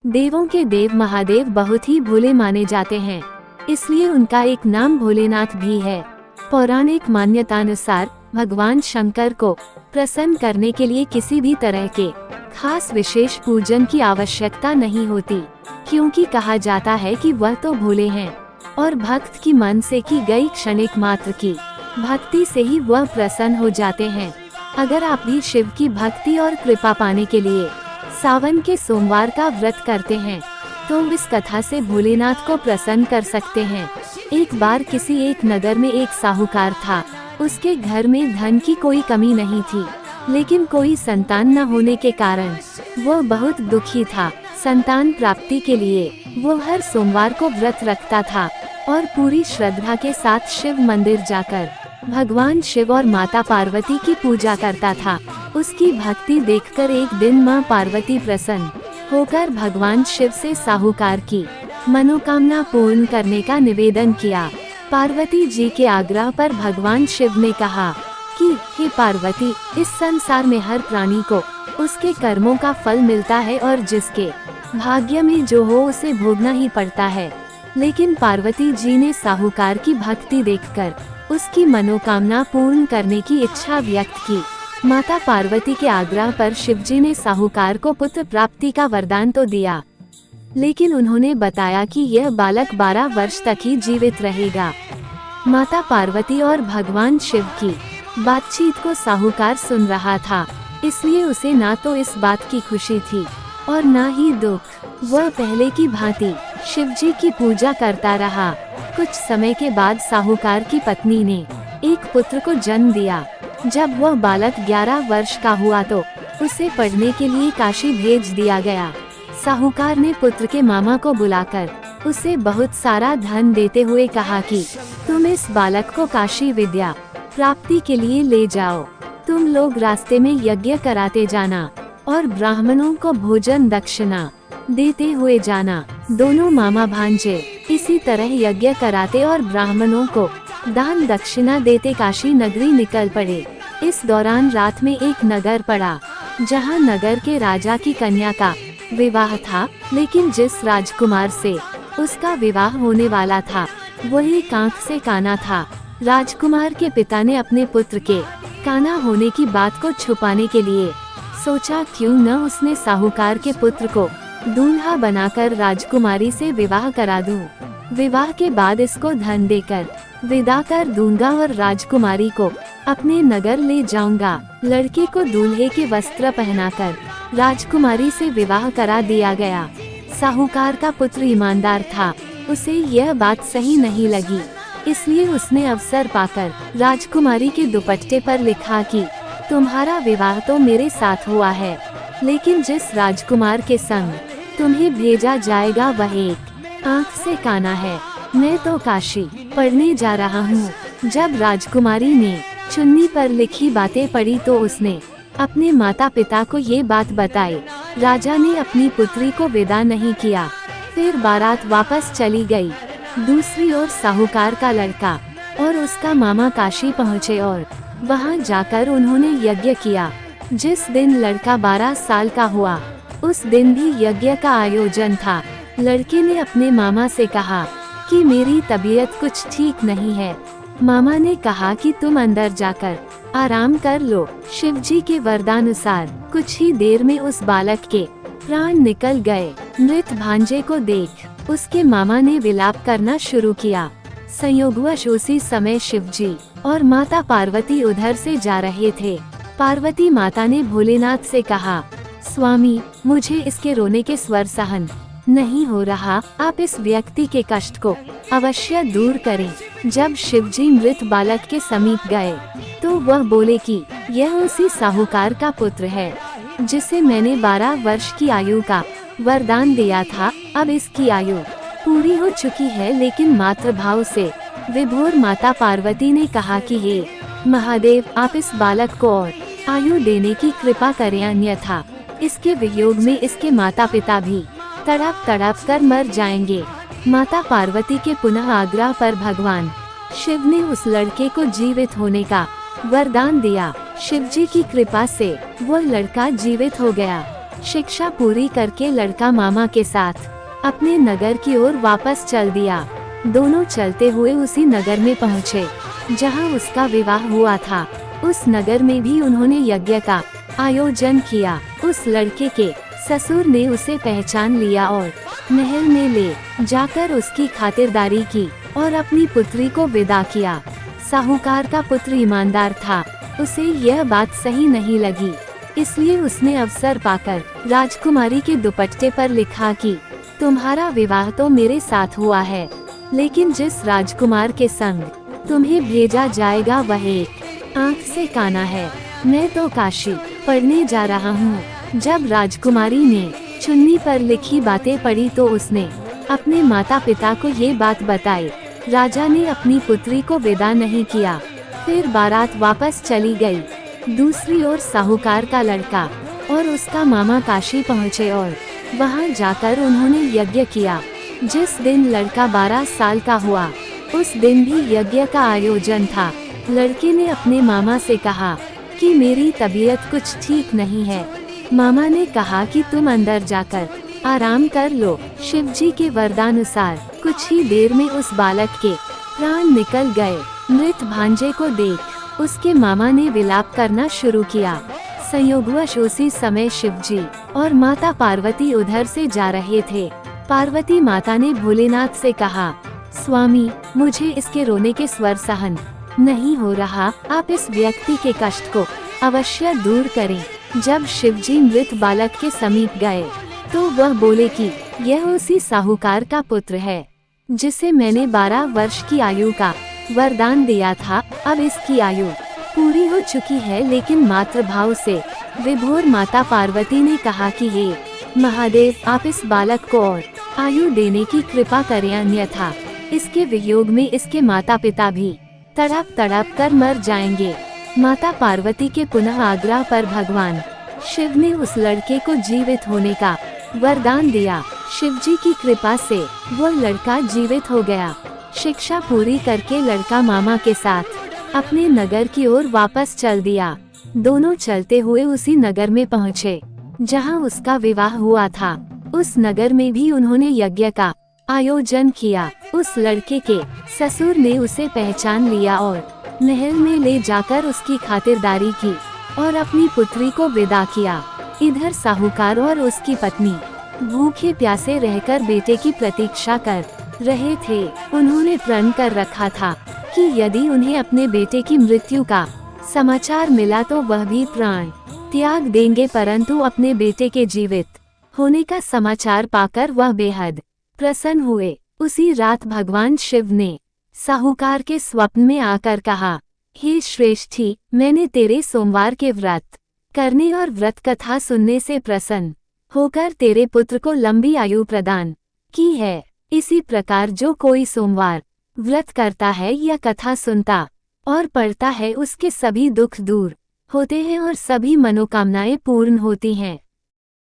देवों के देव महादेव बहुत ही भोले माने जाते हैं, इसलिए उनका एक नाम भोलेनाथ भी है। पौराणिक मान्यतानुसार भगवान शंकर को प्रसन्न करने के लिए किसी भी तरह के खास विशेष पूजन की आवश्यकता नहीं होती, क्योंकि कहा जाता है कि वह तो भोले हैं और भक्त की मन से की गई क्षणिक मात्र की भक्ति से ही वह प्रसन्न हो जाते हैं। अगर आप भी शिव की भक्ति और कृपा पाने के लिए सावन के सोमवार का व्रत करते हैं, तो इस कथा से भोलेनाथ को प्रसन्न कर सकते हैं। एक बार किसी एक नगर में एक साहूकार था। उसके घर में धन की कोई कमी नहीं थी, लेकिन कोई संतान न होने के कारण वो बहुत दुखी था। संतान प्राप्ति के लिए वो हर सोमवार को व्रत रखता था और पूरी श्रद्धा के साथ शिव मंदिर जाकर भगवान शिव और माता पार्वती की पूजा करता था। उसकी भक्ति देखकर एक दिन मां पार्वती प्रसन्न होकर भगवान शिव से साहूकार की मनोकामना पूर्ण करने का निवेदन किया। पार्वती जी के आग्रह पर भगवान शिव ने कहा कि हे पार्वती, इस संसार में हर प्राणी को उसके कर्मों का फल मिलता है और जिसके भाग्य में जो हो उसे भोगना ही पड़ता है। लेकिन पार्वती जी ने साहूकार की भक्ति देखकर उसकी मनोकामना पूर्ण करने की इच्छा व्यक्त की। माता पार्वती के आग्रह पर शिवजी ने साहूकार को पुत्र प्राप्ति का वरदान तो दिया, लेकिन उन्होंने बताया कि यह बालक 12 वर्ष तक ही जीवित रहेगा। माता पार्वती और भगवान शिव की बातचीत को साहूकार सुन रहा था, इसलिए उसे ना तो इस बात की खुशी थी और ना ही दुख। वह पहले की भांति शिवजी की पूजा करता रहा। कुछ समय के बाद साहूकार की पत्नी ने एक पुत्र को जन्म दिया। जब वह बालक 11 वर्ष का हुआ तो उसे पढ़ने के लिए काशी भेज दिया गया। साहूकार ने पुत्र के मामा को बुलाकर उसे बहुत सारा धन देते हुए कहा कि तुम इस बालक को काशी विद्या प्राप्ति के लिए ले जाओ। तुम लोग रास्ते में यज्ञ कराते जाना और ब्राह्मणों को भोजन दक्षिणा देते हुए जाना। दोनों मामा भांजे इसी तरह यज्ञ कराते और ब्राह्मणों को दान दक्षिणा देते काशी नगरी निकल पड़े। इस दौरान रात में एक नगर पड़ा, जहां नगर के राजा की कन्या का विवाह था, लेकिन जिस राजकुमार से उसका विवाह होने वाला था वही कांख से काना था। राजकुमार के पिता ने अपने पुत्र के काना होने की बात को छुपाने के लिए सोचा क्यों न उसने साहूकार के पुत्र को दूल्हा बनाकर राजकुमारी से विवाह करा दूं। विवाह के बाद इसको धन देकर विदा कर दूंगा और राजकुमारी को अपने नगर ले जाऊंगा। लड़के को दूल्हे के वस्त्र पहनाकर राजकुमारी से विवाह करा दिया गया। साहूकार का पुत्र ईमानदार था, उसे यह बात सही नहीं लगी, इसलिए उसने अवसर पाकर राजकुमारी के दुपट्टे पर लिखा कि तुम्हारा विवाह तो मेरे साथ हुआ है, लेकिन जिस राजकुमार के संग तुम्हें भेजा जाएगा वह एक आंख से काना है। मैं तो काशी पढ़ने जा रहा हूँ। जब राजकुमारी ने चुन्नी पर लिखी बातें पढ़ी तो उसने अपने माता पिता को ये बात बताई। राजा ने अपनी पुत्री को विदा नहीं किया, फिर बारात वापस चली गई। दूसरी ओर साहूकार का लड़का और उसका मामा काशी पहुँचे और वहाँ जाकर उन्होंने यज्ञ किया। जिस दिन लड़का 12 साल का हुआ, उस दिन भी यज्ञ का आयोजन था। लड़के ने अपने मामा से कहा कि मेरी तबीयत कुछ ठीक नहीं है। मामा ने कहा कि तुम अंदर जाकर आराम कर लो। शिवजी के वरदानुसार कुछ ही देर में उस बालक के प्राण निकल गए। मृत भांजे को देख उसके मामा ने विलाप करना शुरू किया। संयोगवश उसी समय शिवजी और माता पार्वती उधर से जा रहे थे। पार्वती माता ने भोलेनाथ से कहा, स्वामी, मुझे इसके रोने के स्वर सहन नहीं हो रहा, आप इस व्यक्ति के कष्ट को अवश्य दूर करें। जब शिवजी मृत बालक के समीप गए तो वह बोले कि यह उसी साहूकार का पुत्र है, जिसे मैंने 12 वर्ष की आयु का वरदान दिया था। अब इसकी आयु पूरी हो चुकी है, लेकिन मातृभाव से विभोर माता पार्वती ने कहा कि हे महादेव, आप इस बालक को और आयु देने की कृपा करें, अन्यथा इसके वियोग में इसके माता पिता भी तड़प तड़प कर मर जाएंगे। माता पार्वती के पुनः आग्रह पर भगवान शिव ने उस लड़के को जीवित होने का वरदान दिया। शिवजी की कृपा से वो लड़का जीवित हो गया। शिक्षा पूरी करके लड़का मामा के साथ अपने नगर की ओर वापस चल दिया। दोनों चलते हुए उसी नगर में पहुँचे जहाँ उसका विवाह हुआ था। उस नगर में भी उन्होंने यज्ञ का आयोजन किया। उस लड़के के ससुर ने उसे पहचान लिया और महल में ले जाकर उसकी खातिरदारी की और अपनी पुत्री को विदा किया। साहूकार का पुत्र ईमानदार था, उसे यह बात सही नहीं लगी, इसलिए उसने अवसर पाकर राजकुमारी के दुपट्टे पर लिखा कि तुम्हारा विवाह तो मेरे साथ हुआ है, लेकिन जिस राजकुमार के संग तुम्हें भेजा जाएगा वह एक आंख से काना है। मैं तो काशी पढ़ने जा रहा हूँ। जब राजकुमारी ने चुन्नी पर लिखी बातें पढ़ी तो उसने अपने माता पिता को ये बात बताई। राजा ने अपनी पुत्री को विदा नहीं किया, फिर बारात वापस चली गई। दूसरी ओर साहूकार का लड़का और उसका मामा काशी पहुँचे और वहाँ जाकर उन्होंने यज्ञ किया। जिस दिन लड़का 12 साल का हुआ उस दिन भी यज्ञ का आयोजन था। लड़के ने अपने मामा से कहा कि मेरी तबीयत कुछ ठीक नहीं है। मामा ने कहा कि तुम अंदर जाकर आराम कर लो। शिवजी के वरदानुसार कुछ ही देर में उस बालक के प्राण निकल गए। मृत भांजे को देख उसके मामा ने विलाप करना शुरू किया। संयोगवश उसी समय शिवजी और माता पार्वती उधर से जा रहे थे। पार्वती माता ने भोलेनाथ से कहा, स्वामी, मुझे इसके रोने के स्वर सहन नहीं हो रहा, आप इस व्यक्ति के कष्ट को अवश्य दूर करें। जब शिवजी मृत बालक के समीप गए तो वह बोले कि यह उसी साहूकार का पुत्र है जिसे मैंने 12 वर्ष की आयु का वरदान दिया था। अब इसकी आयु पूरी हो चुकी है, लेकिन मातृभाव से विभोर माता पार्वती ने कहा कि हे महादेव, आप इस बालक को और आयु देने की कृपा करें, अन्यथा इसके वियोग में इसके माता पिता भी तड़प तड़प कर मर जाएंगे। माता पार्वती के पुनः आग्रह पर भगवान शिव ने उस लड़के को जीवित होने का वरदान दिया। शिवजी की कृपा से वो लड़का जीवित हो गया। शिक्षा पूरी करके लड़का मामा के साथ अपने नगर की ओर वापस चल दिया। दोनों चलते हुए उसी नगर में पहुँचे जहाँ उसका विवाह हुआ था। उस नगर में भी उन्होंने यज्ञ का आयोजन किया। उस लड़के के ससुर ने उसे पहचान लिया और महल में ले जाकर उसकी खातिरदारी की और अपनी पुत्री को विदा किया। इधर साहूकार और उसकी पत्नी भूखे प्यासे रहकर बेटे की प्रतीक्षा कर रहे थे। उन्होंने प्रण कर रखा था कि यदि उन्हें अपने बेटे की मृत्यु का समाचार मिला तो वह भी प्राण त्याग देंगे, परंतु अपने बेटे के जीवित होने का समाचार पाकर वह बेहद प्रसन्न हुए। उसी रात भगवान शिव ने साहूकार के स्वप्न में आकर कहा, हे श्रेष्ठी, मैंने तेरे सोमवार के व्रत करने और व्रत कथा सुनने से प्रसन्न होकर तेरे पुत्र को लंबी आयु प्रदान की है। इसी प्रकार जो कोई सोमवार व्रत करता है या कथा सुनता और पढ़ता है उसके सभी दुख दूर होते हैं और सभी मनोकामनाएं पूर्ण होती हैं।